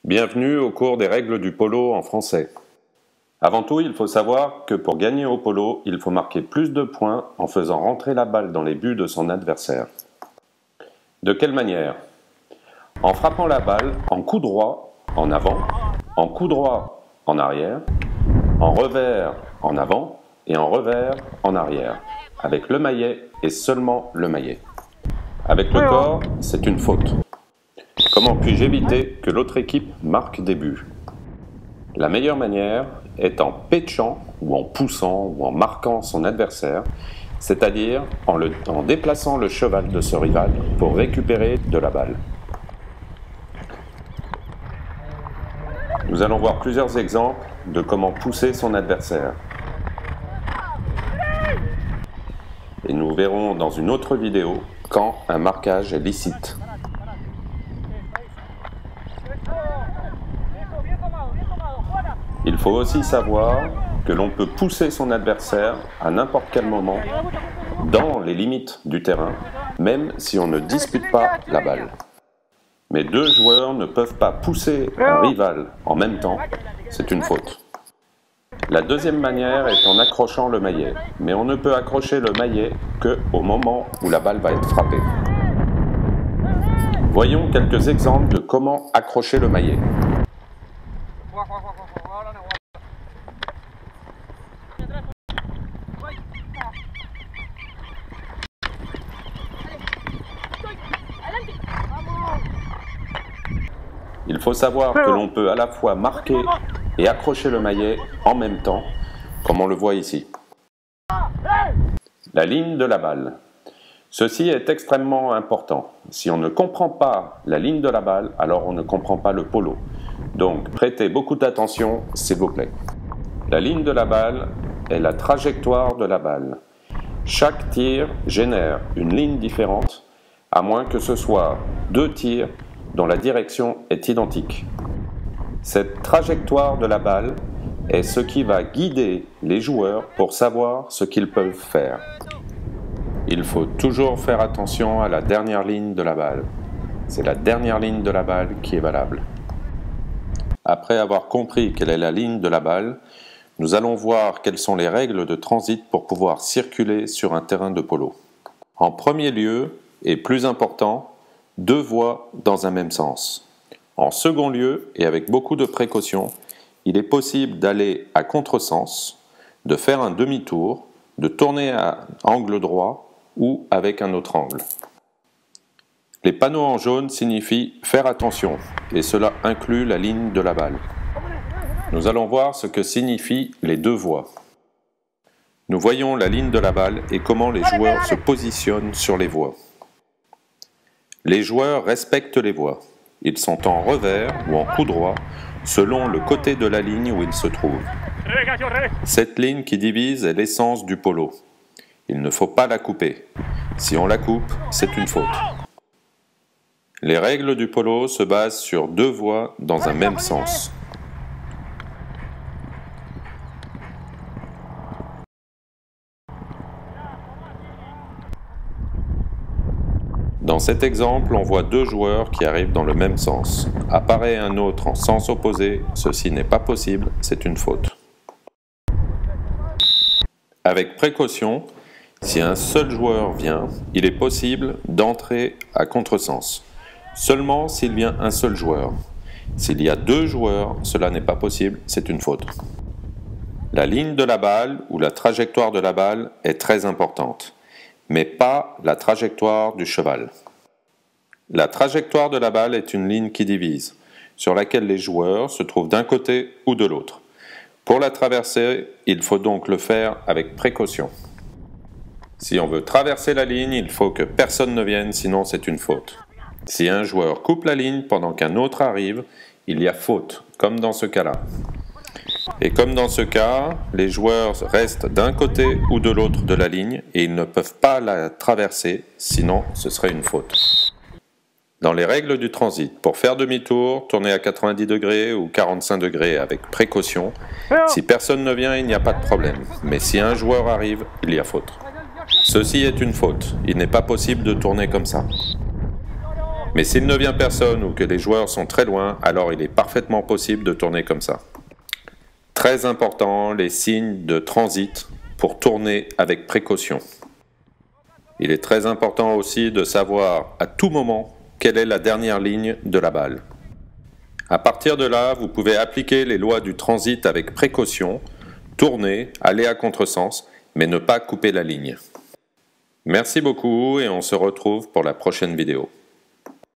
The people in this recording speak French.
Bienvenue au cours des règles du polo en français. Avant tout, il faut savoir que pour gagner au polo, il faut marquer plus de points en faisant rentrer la balle dans les buts de son adversaire. De quelle manière? En frappant la balle en coup droit en avant, en coup droit en arrière, en revers en avant et en revers en arrière, avec le maillet et seulement le maillet. Avec le corps, c'est une faute. Comment puis-je éviter que l'autre équipe marque des buts? La meilleure manière est en pitchant ou en poussant ou en marquant son adversaire, c'est-à-dire en déplaçant le cheval de ce rival pour récupérer de la balle. Nous allons voir plusieurs exemples de comment pousser son adversaire. Et nous verrons dans une autre vidéo quand un marquage est licite. Il faut aussi savoir que l'on peut pousser son adversaire à n'importe quel moment dans les limites du terrain, même si on ne dispute pas la balle. Mais deux joueurs ne peuvent pas pousser un rival en même temps, c'est une faute. La deuxième manière est en accrochant le maillet, mais on ne peut accrocher le maillet qu'au moment où la balle va être frappée. Voyons quelques exemples de comment accrocher le maillet. Il faut savoir que l'on peut à la fois marquer et accrocher le maillet en même temps, comme on le voit ici. La ligne de la balle. Ceci est extrêmement important. Si on ne comprend pas la ligne de la balle, alors on ne comprend pas le polo. Donc prêtez beaucoup d'attention, s'il vous plaît. La ligne de la balle est la trajectoire de la balle. Chaque tir génère une ligne différente, à moins que ce soit deux tirs dont la direction est identique. Cette trajectoire de la balle est ce qui va guider les joueurs pour savoir ce qu'ils peuvent faire. Il faut toujours faire attention à la dernière ligne de la balle. C'est la dernière ligne de la balle qui est valable. Après avoir compris quelle est la ligne de la balle, nous allons voir quelles sont les règles de transit pour pouvoir circuler sur un terrain de polo. En premier lieu, et plus important, deux voies dans un même sens. En second lieu, et avec beaucoup de précautions, il est possible d'aller à contresens, de faire un demi-tour, de tourner à angle droit ou avec un autre angle. Les panneaux en jaune signifient faire attention, et cela inclut la ligne de la balle. Nous allons voir ce que signifient les deux voies. Nous voyons la ligne de la balle et comment les joueurs se positionnent sur les voies. Les joueurs respectent les voies. Ils sont en revers ou en coup droit selon le côté de la ligne où ils se trouvent. Cette ligne qui divise est l'essence du polo. Il ne faut pas la couper. Si on la coupe, c'est une faute. Les règles du polo se basent sur deux voies dans un même sens. Dans cet exemple, on voit deux joueurs qui arrivent dans le même sens. Apparaît un autre en sens opposé, ceci n'est pas possible, c'est une faute. Avec précaution, si un seul joueur vient, il est possible d'entrer à contresens. Seulement s'il vient un seul joueur. S'il y a deux joueurs, cela n'est pas possible, c'est une faute. La ligne de la balle ou la trajectoire de la balle est très importante, mais pas la trajectoire du cheval. La trajectoire de la balle est une ligne qui divise, sur laquelle les joueurs se trouvent d'un côté ou de l'autre. Pour la traverser, il faut donc le faire avec précaution. Si on veut traverser la ligne, il faut que personne ne vienne, sinon c'est une faute. Si un joueur coupe la ligne pendant qu'un autre arrive, il y a faute, comme dans ce cas-là. Et comme dans ce cas, les joueurs restent d'un côté ou de l'autre de la ligne et ils ne peuvent pas la traverser, sinon ce serait une faute. Dans les règles du transit, pour faire demi-tour, tourner à 90 degrés ou 45 degrés avec précaution. Si personne ne vient, il n'y a pas de problème. Mais si un joueur arrive, il y a faute. Ceci est une faute. Il n'est pas possible de tourner comme ça. Mais s'il ne vient personne ou que les joueurs sont très loin, alors il est parfaitement possible de tourner comme ça. Très important, les signes de transit pour tourner avec précaution. Il est très important aussi de savoir à tout moment quelle est la dernière ligne de la balle. À partir de là, vous pouvez appliquer les lois du transit avec précaution, tourner, aller à contresens, mais ne pas couper la ligne. Merci beaucoup et on se retrouve pour la prochaine vidéo.